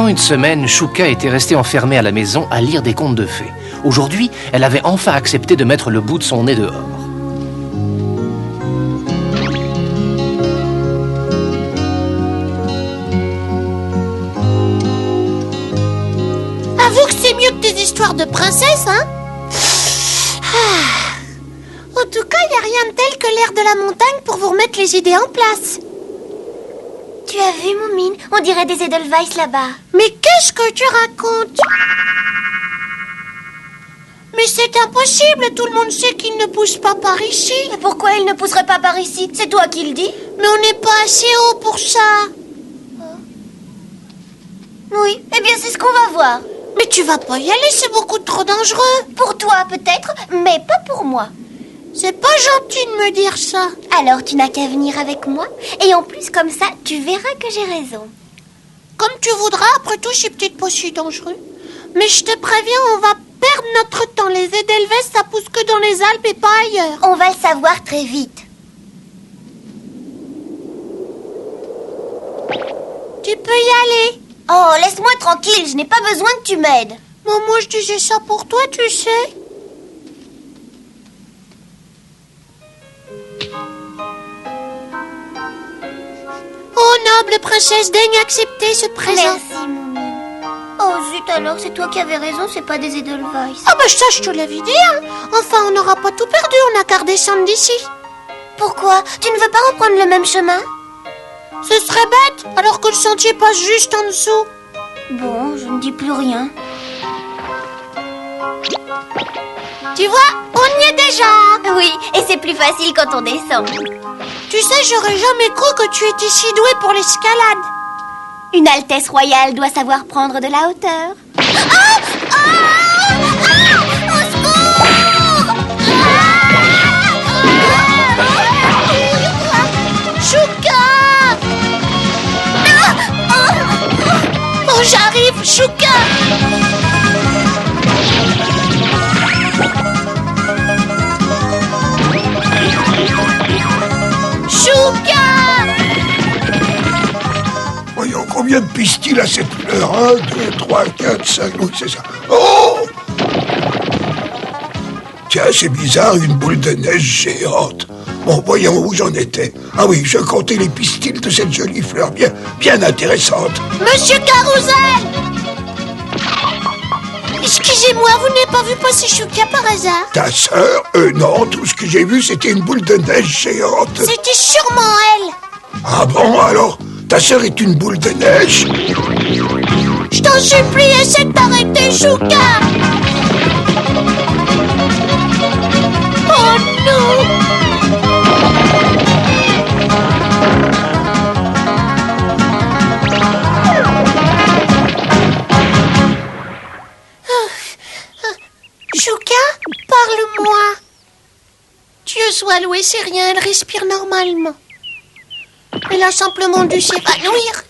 Pendant une semaine, Chouka était restée enfermée à la maison à lire des contes de fées. Aujourd'hui, elle avait enfin accepté de mettre le bout de son nez dehors. Avoue que c'est mieux que tes histoires de princesse, hein? En tout cas, il n'y a rien de tel que l'air de la montagne pour vous remettre les idées en place. Tu as vu, Moumine? On dirait des Edelweiss là-bas. Mais qu'est-ce que tu racontes? Mais c'est impossible, tout le monde sait qu'ils ne poussent pas par ici. Et pourquoi ils ne pousseraient pas par ici? C'est toi qui le dis? Mais on n'est pas assez haut pour ça. Oui, eh bien c'est ce qu'on va voir. Mais tu vas pas y aller, c'est beaucoup trop dangereux. Pour toi peut-être, mais pas pour moi. C'est pas gentil de me dire ça. Alors tu n'as qu'à venir avec moi. Et en plus comme ça, tu verras que j'ai raison. Comme tu voudras, après tout, je suis peut-être pas si dangereux. Mais je te préviens, on va perdre notre temps. Les Edelweiss, ça pousse que dans les Alpes et pas ailleurs. On va le savoir très vite. Tu peux y aller. Oh, laisse-moi tranquille, je n'ai pas besoin que tu m'aides. Bon, moi, je disais ça pour toi, tu sais. Oh, noble princesse, daigne accepter ce présent. Merci, Moumine. Oh zut alors, c'est toi qui avais raison, c'est pas des Edelweiss. Ah bah ça, je te l'avais dit, hein. Enfin, on n'aura pas tout perdu, on n'a qu'à redescendre d'ici. Pourquoi? Tu ne veux pas reprendre le même chemin? Ce serait bête, alors que le sentier passe juste en dessous. Bon, je ne dis plus rien. Tu vois, on y est déjà. Oui, et c'est plus facile quand on descend. Tu sais, j'aurais jamais cru que tu étais si douée pour l'escalade. Une Altesse royale doit savoir prendre de la hauteur. Au secours! Chouka! Oh, j'arrive, Chouka! Chouka! Voyons, combien de pistils à cette fleur? 1, 2, 3, 4, 5, oui, c'est ça. Oh! Tiens, c'est bizarre, une boule de neige géante. Bon, voyons où j'en étais. Ah oui, je comptais les pistils de cette jolie fleur bien intéressante. Monsieur Carousel! Excusez-moi, vous n'avez pas vu passer Chouka par hasard? Ta sœur? Non, tout ce que j'ai vu, c'était une boule de neige géante. C'était sûrement elle. Ah bon, alors? Ta sœur est une boule de neige? Je t'en supplie, essaie de t'arrêter, Chouka! Oh non! Chouka, parle-moi. Dieu soit loué, c'est rien, elle respire normalement. Elle a simplement dû s'évanouir.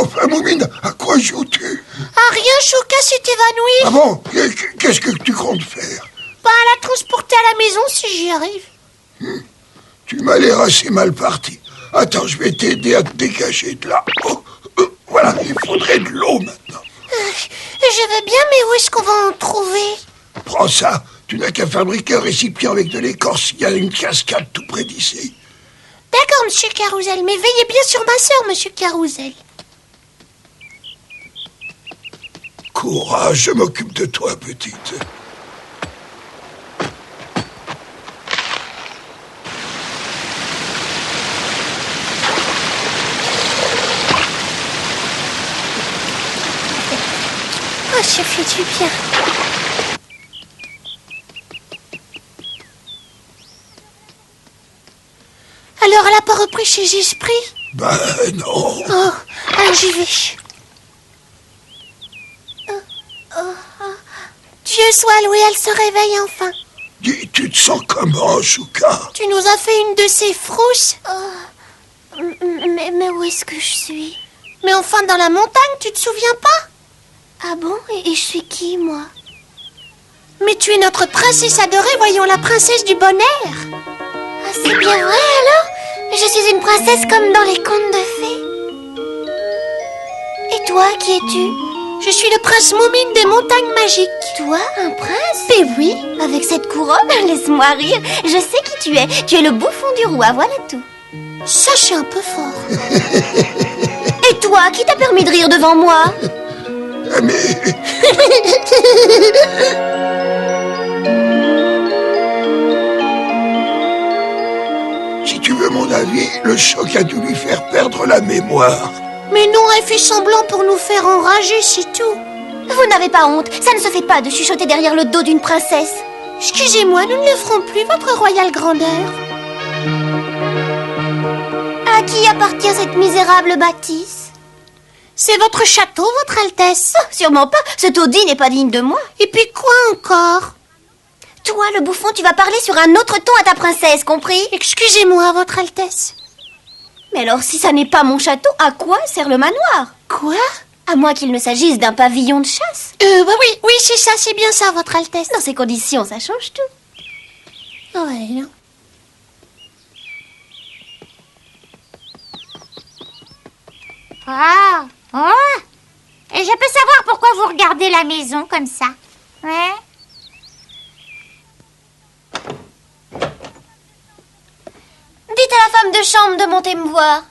Enfin, Moumine, à quoi joues-tu? Ah, rien, Chouka s'est évanoui. Ah bon? Qu'est-ce que tu comptes faire? Pas à la transporter à la maison si j'y arrive. Tu m'as l'air assez mal parti. Attends, je vais t'aider à te dégager de là. Oh, voilà, il faudrait de l'eau maintenant. Je veux bien, mais où est-ce qu'on va en trouver? Prends ça. Tu n'as qu'à fabriquer un récipient avec de l'écorce. Il y a une cascade tout près d'ici. D'accord, monsieur Carousel, mais veillez bien sur ma sœur, monsieur Carousel. Courage, je m'occupe de toi, petite. Oh, ça fait du bien. Alors, elle n'a pas repris ses esprits? Ben non. Oh, alors j'y vais. Dieu soit loué, elle se réveille enfin. Dis, tu te sens comment, Chouka? Tu nous as fait une de ces frousses. Mais où est-ce que je suis? Mais enfin, dans la montagne, tu te souviens pas? Ah bon? Et je suis qui, moi? Mais tu es notre princesse adorée, voyons, la princesse du bon air. Ah C'est bien vrai alors? Je suis une princesse comme dans les contes de fées. Et toi, qui es-tu? Je suis le prince Moumine des montagnes magiques. Toi, un prince? Mais oui, avec cette couronne, laisse-moi rire. Je sais qui tu es. Tu es le bouffon du roi, voilà tout. Ça, c'est un peu fort. Et toi, qui t'a permis de rire devant moi? Mais si tu veux mon avis, le choc a dû lui faire perdre la mémoire. Mais non, elle fait semblant pour nous faire enrager, c'est tout. Vous n'avez pas honte. Ça ne se fait pas de chuchoter derrière le dos d'une princesse. Excusez-moi, nous ne le ferons plus, votre royale grandeur. À qui appartient cette misérable bâtisse? C'est votre château, votre Altesse. Oh, sûrement pas. Ce taudis n'est pas digne de moi. Et puis quoi encore? Toi, le bouffon, tu vas parler sur un autre ton à ta princesse, compris? Excusez-moi, votre Altesse. Mais alors, si ça n'est pas mon château, à quoi sert le manoir? Quoi? À moins qu'il ne s'agisse d'un pavillon de chasse. Bah oui, c'est ça, c'est bien ça, votre Altesse. Dans ces conditions, ça change tout. Ouais, non. Ah, oh. Et je peux savoir pourquoi vous regardez la maison comme ça? Ouais. Dites à la femme de chambre de monter me voir.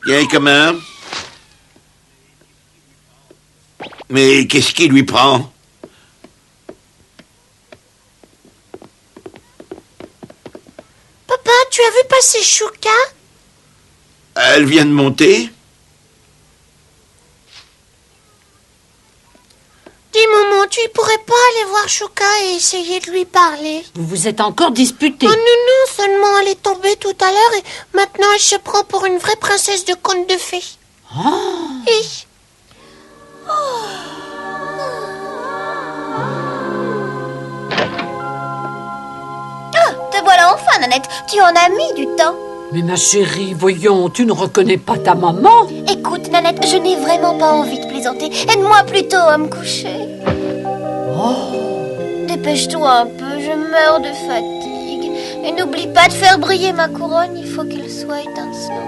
Bien quand même. Mais qu'est-ce qui lui prend? Papa, tu as vu passer Chouka? Elle vient de monter? Dis, maman, tu pourrais pas aller voir Chouka et essayer de lui parler? Vous vous êtes encore disputés. Oh non, seulement elle est tombée tout à l'heure et maintenant elle se prend pour une vraie princesse de conte de fées. Et... Te voilà enfin, Nanette. Tu en as mis du temps. Mais ma chérie, voyons, tu ne reconnais pas ta maman? Écoute, Nanette, je n'ai vraiment pas envie de plaisanter. Aide-moi plutôt à me coucher. Dépêche-toi un peu, je meurs de fatigue. Et n'oublie pas de faire briller ma couronne, il faut qu'elle soit étincelante.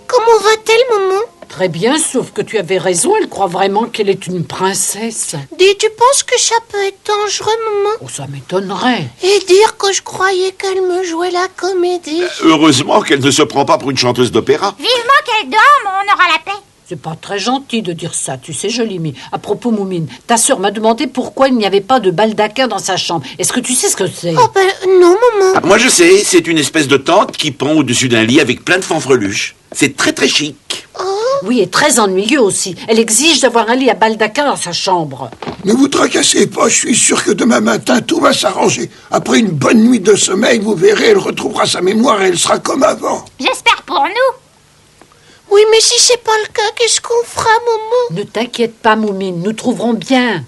Comment va-t-elle, maman? Très bien, sauf que tu avais raison, elle croit vraiment qu'elle est une princesse. Dis, tu penses que ça peut être dangereux, maman? Oh, ça m'étonnerait. Et dire que je croyais qu'elle me jouait la comédie. Heureusement qu'elle ne se prend pas pour une chanteuse d'opéra. Vivement qu'elle dorme, on aura la paix. C'est pas très gentil de dire ça, tu sais, Jolimie. À propos, Moumine, ta sœur m'a demandé pourquoi il n'y avait pas de baldaquin dans sa chambre. Est-ce que tu sais ce que c'est? Oh ben non, maman. Ah, moi je sais, c'est une espèce de tente qui pend au-dessus d'un lit avec plein de fanfreluches. C'est très très chic. Oui, et très ennuyeux aussi. Elle exige d'avoir un lit à baldaquin dans sa chambre. Ne vous tracassez pas, je suis sûr que demain matin, tout va s'arranger. Après une bonne nuit de sommeil, vous verrez, elle retrouvera sa mémoire et elle sera comme avant. J'espère pour nous. Oui, mais si c'est pas le cas, qu'est-ce qu'on fera, maman? Ne t'inquiète pas, Moumine, nous trouverons bien.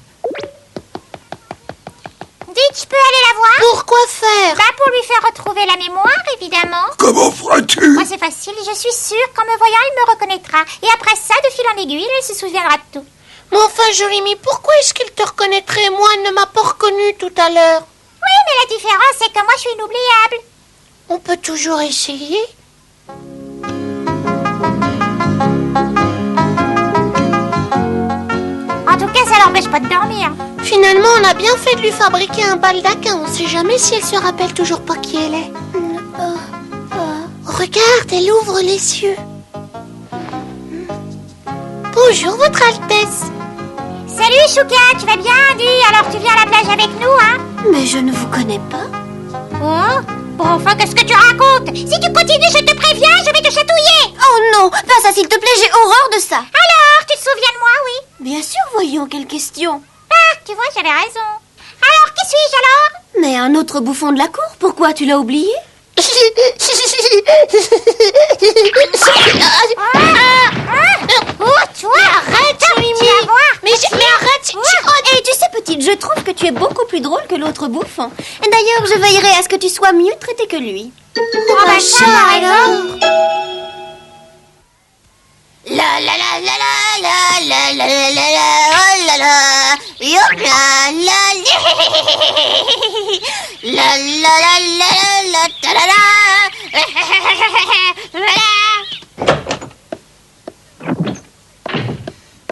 Dites, je peux aller la voir? Pourquoi faire? Bah, pour lui faire retrouver la mémoire, évidemment. Comment feras-tu? Moi, c'est facile, je suis sûre qu'en me voyant, elle me reconnaîtra. Et après ça, de fil en aiguille, elle se souviendra de tout. Mais enfin, Jolimie, pourquoi est-ce qu'il te reconnaîtrait? Moi, elle ne m'a pas reconnue tout à l'heure. Oui, mais la différence, c'est que moi, je suis inoubliable. On peut toujours essayer. En tout cas, ça l'empêche pas de dormir. Finalement, on a bien fait de lui fabriquer un baldaquin. On sait jamais si elle se rappelle toujours pas qui elle est. Regarde, elle ouvre les yeux. Bonjour, votre Altesse. Salut, Chouka, tu vas bien? Dis, alors tu viens à la plage avec nous, hein? Mais je ne vous connais pas. Oh, bon, enfin, qu'est-ce que tu racontes? Si tu continues, je te préviens, je vais te chatouiller. Oh non, pas ça s'il te plaît, j'ai horreur de ça. Alors, tu te souviens de moi, oui? Bien sûr, voyons, quelle question. Ah, tu vois, j'avais raison. Alors, qui suis-je alors? Mais un autre bouffon de la cour, pourquoi tu l'as oublié? Oh, toi, Arrête, Jolimie. tu vas voir. Mais arrête. Et tu sais, petite, je trouve que tu es beaucoup plus drôle que l'autre bouffon. Et d'ailleurs, je veillerai à ce que tu sois mieux traité que lui. Oh, bah, ça, alors. La la la la la la la la la la la la la. Yop là. La la la la la ta la la.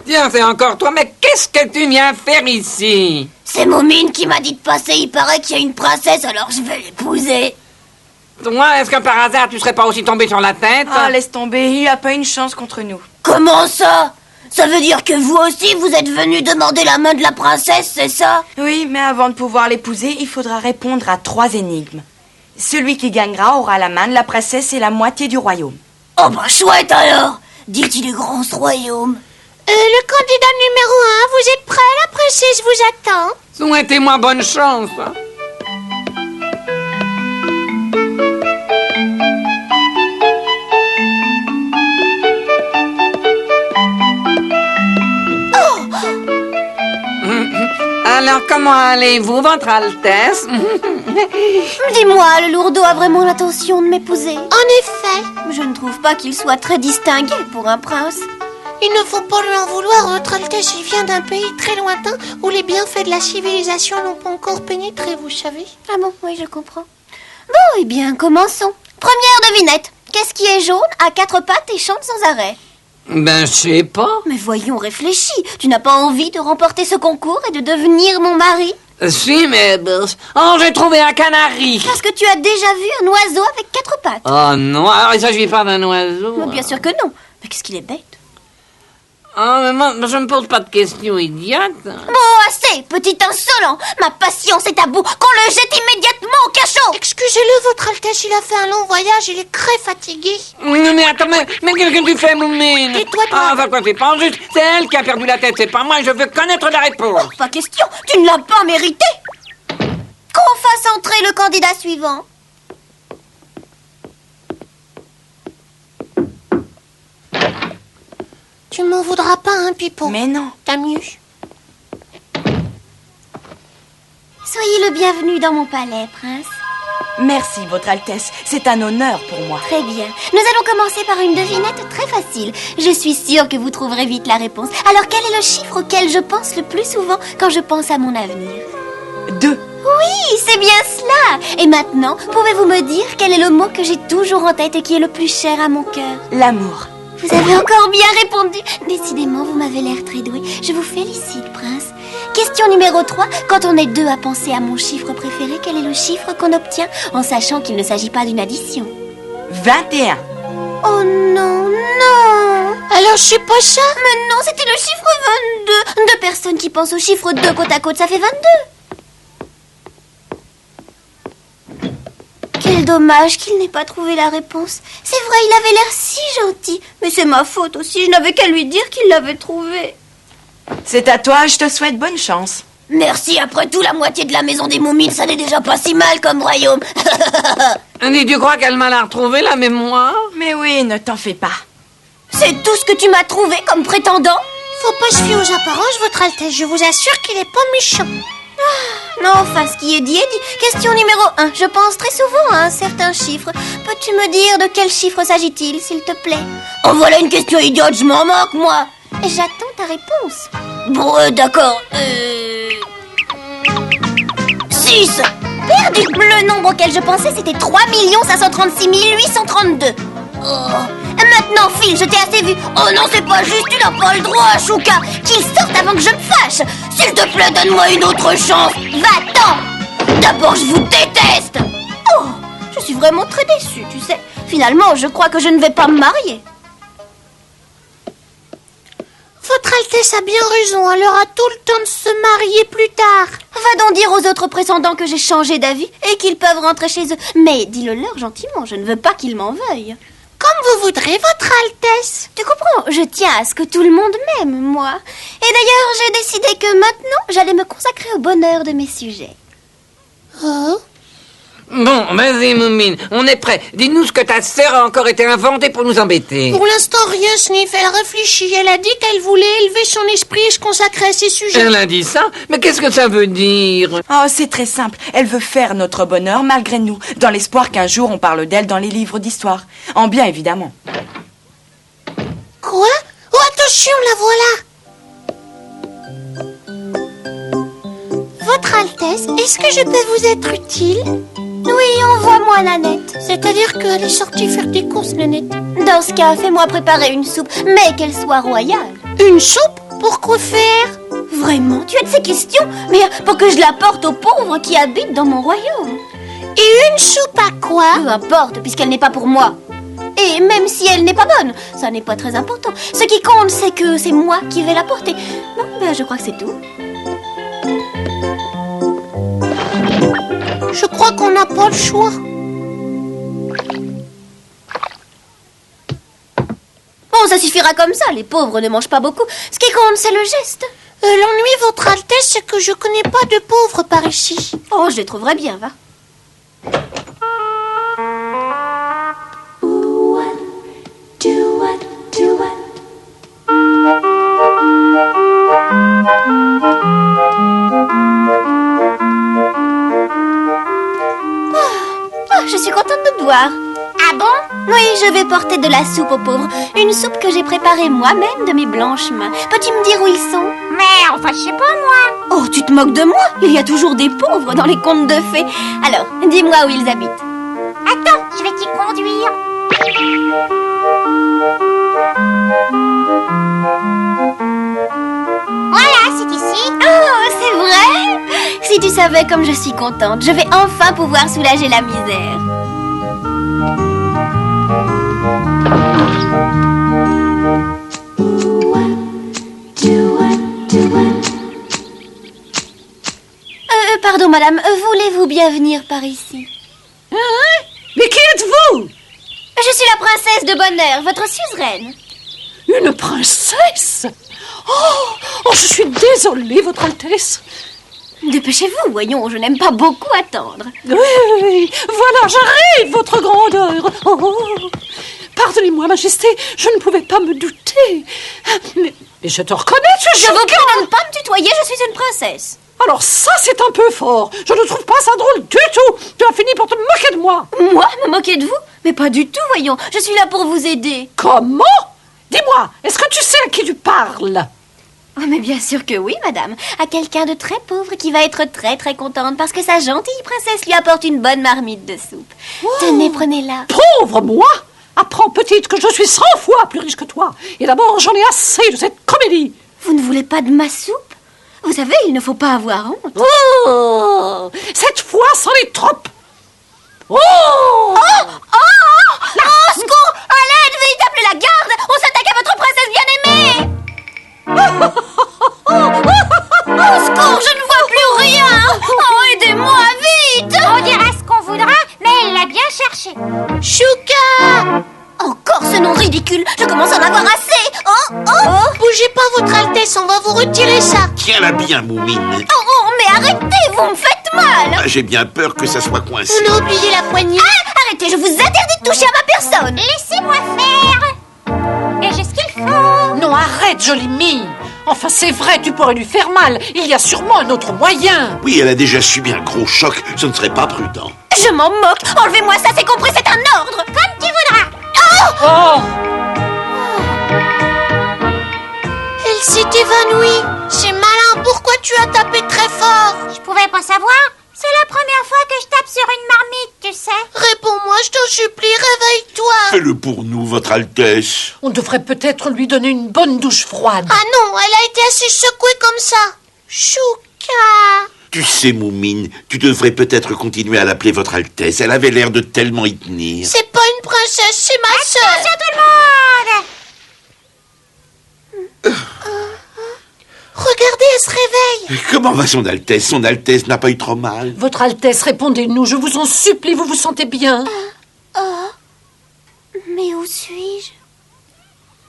Tiens, c'est encore toi, mais qu'est-ce que tu viens faire ici? C'est Moumine qui m'a dit de passer, il paraît qu'il y a une princesse, alors je vais l'épouser. Toi, est-ce que par hasard tu serais pas aussi tombé sur la tête? Ah, laisse tomber, il a pas une chance contre nous. Comment ça? Ça veut dire que vous aussi, vous êtes venu demander la main de la princesse, c'est ça? Oui, mais avant de pouvoir l'épouser, il faudra répondre à 3 énigmes. Celui qui gagnera aura la main de la princesse et la moitié du royaume. Oh bah chouette alors! Dit-il est grand ce royaume. Le candidat numéro 1, vous êtes prêt? La princesse vous attend. Souhaitez-moi bonne chance. Alors, comment allez-vous, Votre Altesse? Dis-moi, le lourdeau a vraiment l'intention de m'épouser? En effet, Je ne trouve pas qu'il soit très distingué pour un prince. il ne faut pas lui en vouloir, Votre Altesse. Il vient d'un pays très lointain où les bienfaits de la civilisation n'ont pas encore pénétré, vous savez. Ah bon, oui, je comprends. Bon, eh bien, commençons. Première devinette. Qu'est-ce qui est jaune, a 4 pattes et chante sans arrêt? Ben, je sais pas. Mais voyons, réfléchis. Tu n'as pas envie de remporter ce concours et de devenir mon mari? Si, mais... Oh, j'ai trouvé un canari. Parce que tu as déjà vu un oiseau avec 4 pattes. Oh non, alors il s'agit pas d'un oiseau. Mais bien sûr que non. Mais qu'est-ce qu'il est bête. Oh, mais moi, je me pose pas de questions idiotes. Bon, assez, petit insolent. Ma patience est à bout. Qu'on le jette immédiatement au cachot. Excusez-le, Votre Altesse, il a fait un long voyage, il est très fatigué. Mais attends, mais qu'est-ce que tu fais, Moumine? Tais-toi, toi. Ah, ça quoi, c'est pas juste. C'est elle qui a perdu la tête, c'est pas moi, je veux connaître la réponse. Pas question, tu ne l'as pas mérité. Qu'on fasse entrer le candidat suivant. Tu m'en voudras pas, hein, Pipo? Mais non. T'as mieux. Soyez le bienvenu dans mon palais, prince. Merci, Votre Altesse. C'est un honneur pour moi. Très bien. Nous allons commencer par une devinette très facile. Je suis sûre que vous trouverez vite la réponse. Alors, quel est le chiffre auquel je pense le plus souvent quand je pense à mon avenir? 2. Oui, c'est bien cela. Et maintenant, pouvez-vous me dire quel est le mot que j'ai toujours en tête et qui est le plus cher à mon cœur? L'amour. Vous avez encore bien répondu. Décidément, vous m'avez l'air très doué. Je vous félicite, prince. Question numéro 3. Quand on est 2 à penser à mon chiffre préféré, quel est le chiffre qu'on obtient en sachant qu'il ne s'agit pas d'une addition? 21. Oh non, non. Alors, c'est pas ça? Mais non, c'était le chiffre 22. 2 personnes qui pensent au chiffre 2 côte à côte, ça fait 22. Quel dommage qu'il n'ait pas trouvé la réponse. C'est vrai, il avait l'air si gentil. Mais c'est ma faute aussi, je n'avais qu'à lui dire qu'il l'avait trouvé. C'est à toi, je te souhaite bonne chance. Merci, après tout, la moitié de la maison des Moumines, ça n'est déjà pas si mal comme royaume. Et tu crois qu'elle m'a la retrouvée, la mémoire? Mais oui, ne t'en fais pas. C'est tout ce que tu m'as trouvé comme prétendant? Faut pas se fier aux apparences, Votre Altesse. Je vous assure qu'il est pas méchant. Non, enfin, ce qui est dit est dit. Question numéro 1. Je pense très souvent à un certain chiffre. Peux-tu me dire de quel chiffre s'agit-il, s'il te plaît? Oh, voilà une question idiote, je m'en moque, moi. J'attends ta réponse. Bon, d'accord. 6. Perdu. Le nombre auquel je pensais, c'était 3 536 832. Oh. Maintenant, Phil, je t'ai assez vu. Oh non, c'est pas juste, tu n'as pas le droit, Chouka. Qu'il sorte avant que je me fâche. S'il te plaît, donne-moi une autre chance. Va-t'en. D'abord, je vous déteste. Oh, je suis vraiment très déçue, tu sais. Finalement, je crois que je ne vais pas me marier. Votre Altesse a bien raison, elle aura tout le temps de se marier plus tard. Va donc dire aux autres prétendants que j'ai changé d'avis et qu'ils peuvent rentrer chez eux. Mais dis-le leur gentiment, je ne veux pas qu'ils m'en veuillent. Comme vous voudrez, Votre Altesse. Tu comprends, je tiens à ce que tout le monde m'aime, moi. Et d'ailleurs, j'ai décidé que maintenant, j'allais me consacrer au bonheur de mes sujets. Oh. Bon, vas-y, Moumine, on est prêt. Dis-nous ce que ta sœur a encore été inventée pour nous embêter. Pour l'instant, rien, Sniff. Elle réfléchit. Elle a dit qu'elle voulait élever son esprit et se consacrer à ses sujets. Elle a dit ça? Mais qu'est-ce que ça veut dire? Oh, c'est très simple. Elle veut faire notre bonheur malgré nous, dans l'espoir qu'un jour on parle d'elle dans les livres d'histoire. En bien, évidemment. Quoi? Oh, attention, la voilà. Votre Altesse, Est-ce que je peux vous être utile? Oui, envoie-moi Nanette. C'est-à-dire qu'elle est sortie faire des courses, Nanette. Dans ce cas, fais-moi préparer une soupe, mais qu'elle soit royale. Une soupe? Pourquoi faire? Vraiment, tu as de ces questions? Mais pour que je la porte aux pauvres qui habitent dans mon royaume. Et une soupe à quoi? Peu importe, puisqu'elle n'est pas pour moi. Et même si elle n'est pas bonne, ça n'est pas très important. Ce qui compte, c'est que c'est moi qui vais la porter. Bon, ben, je crois que c'est tout. Je crois qu'on n'a pas le choix. Bon, ça suffira comme ça, les pauvres ne mangent pas beaucoup. Ce qui compte, c'est le geste. L'ennui, Votre Altesse, c'est que je connais pas de pauvres par ici. Oh, je les trouverai bien, va. Je suis contente de te voir. Ah bon? Oui, je vais porter de la soupe aux pauvres. Une soupe que j'ai préparée moi-même de mes blanches mains. Peux-tu me dire où ils sont? Mais enfin, je sais pas moi. Oh, tu te moques de moi? Il y a toujours des pauvres dans les contes de fées. Alors, dis-moi où ils habitent. Attends, je vais t'y conduire. Voilà, c'est ici. Oh, c'est vrai? Si tu savais comme je suis contente, je vais enfin pouvoir soulager la misère. Pardon, madame, voulez-vous bien venir par ici? Mais qui êtes-vous? Je suis la princesse de Bonheur, votre suzeraine. Une princesse? Oh, je suis désolée, Votre Altesse. Dépêchez-vous, voyons, je n'aime pas beaucoup attendre. Oui, voilà, j'arrive, votre grandeur. Oh, pardonnez-moi, Majesté, je ne pouvais pas me douter. Mais je te reconnais, tu es Je vous choquant. prie de ne pas me tutoyer, je suis une princesse. Alors ça, c'est un peu fort. Je ne trouve pas ça drôle du tout. Tu as fini par te moquer de moi. Moi, me moquer de vous? Mais pas du tout, voyons, je suis là pour vous aider. Comment? Dis-moi, est-ce que tu sais à qui tu parles? Oh, mais bien sûr que oui, madame. À quelqu'un de très pauvre qui va être très très contente parce que sa gentille princesse lui apporte une bonne marmite de soupe. Tenez, prenez-la. Pauvre moi? Apprends, petite, que je suis 100 fois plus riche que toi. Et d'abord, j'en ai assez de cette comédie. Vous ne voulez pas de ma soupe? Vous savez, il ne faut pas avoir honte. Oh, cette fois, c'en est trop. Oh! Au secours! À l'aide! Veuillez appeler la garde! On s'attaque à votre princesse bien-aimée! Au secours! Je ne vois plus rien! Oh, aidez-moi, vite! On dira ce qu'on voudra, mais elle l'a bien cherché. Chouka! Encore ce nom ridicule! Je commence à en avoir assez! Oh! Bougez pas, Votre Altesse, on va vous retirer ça. Tiens-la bien, Moumine. Oh, mais arrêtez! Vous me faites mal! Ah, j'ai bien peur que ça soit coincé. On a oublié la poignée. Arrêtez, je vous interdis de toucher à ma personne! Laissez-moi faire. Et j'ai ce qu'il faut. Non, arrête, jolie mie. Enfin, c'est vrai, tu pourrais lui faire mal. Il y a sûrement un autre moyen. Oui, elle a déjà subi un gros choc. Ce ne serait pas prudent. Je m'en moque! Enlevez-moi ça, c'est compris, c'est un ordre! Comme tu voudras. Oh! Elle s'est évanouie. C'est malin, pourquoi tu as tapé très fort? Je pouvais pas savoir. C'est la première fois que je tape sur une marmite, tu sais. Réponds-moi, je t'en supplie, réveille-toi. Fais-le pour nous, Votre Altesse. On devrait peut-être lui donner une bonne douche froide. Ah non, elle a été assez secouée comme ça. Chouka! Tu sais, Moumine, tu devrais peut-être continuer à l'appeler Votre Altesse. Elle avait l'air de tellement y tenir. C'est pas une princesse, c'est ma sœur. Attention tout le monde. Regardez, elle se réveille. Comment va son Altesse? Son Altesse n'a pas eu trop mal. Votre Altesse, répondez-nous, je vous en supplie, vous vous sentez bien? Mais où suis-je?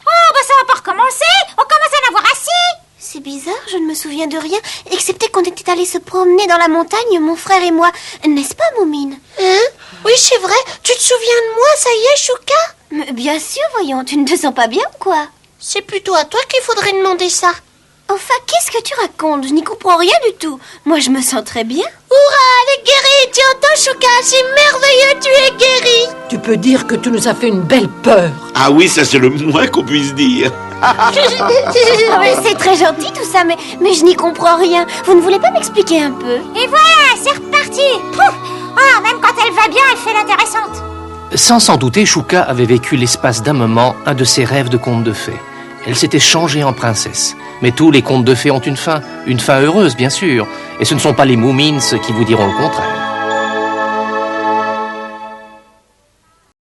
Oh, bah ça va pas recommencer. On commence à en avoir assez. C'est bizarre, je ne me souviens de rien, excepté qu'on était allés se promener dans la montagne, mon frère et moi. N'est-ce pas, Moumine? Hein? Oui, c'est vrai. Tu te souviens de moi, ça y est, Chouka? Mais bien sûr, voyons, tu ne te sens pas bien ou quoi? C'est plutôt à toi qu'il faudrait demander ça. Enfin, qu'est-ce que tu racontes? Je n'y comprends rien du tout. Moi, je me sens très bien. Hurrah, elle est guérie. Tu entends, Chouka? C'est merveilleux, tu es guérie. Tu peux dire que tu nous as fait une belle peur. Ah oui, ça c'est le moins qu'on puisse dire. Mais c'est très gentil tout ça, mais je n'y comprends rien. Vous ne voulez pas m'expliquer un peu? Et voilà, c'est reparti. Pouf. Ah, même quand elle va bien, elle fait l'intéressante. Sans s'en douter, Chouka avait vécu l'espace d'un moment un de ses rêves de conte de fées. Elle s'était changée en princesse. Mais tous les contes de fées ont une fin heureuse bien sûr, et ce ne sont pas les Moomins qui vous diront le contraire.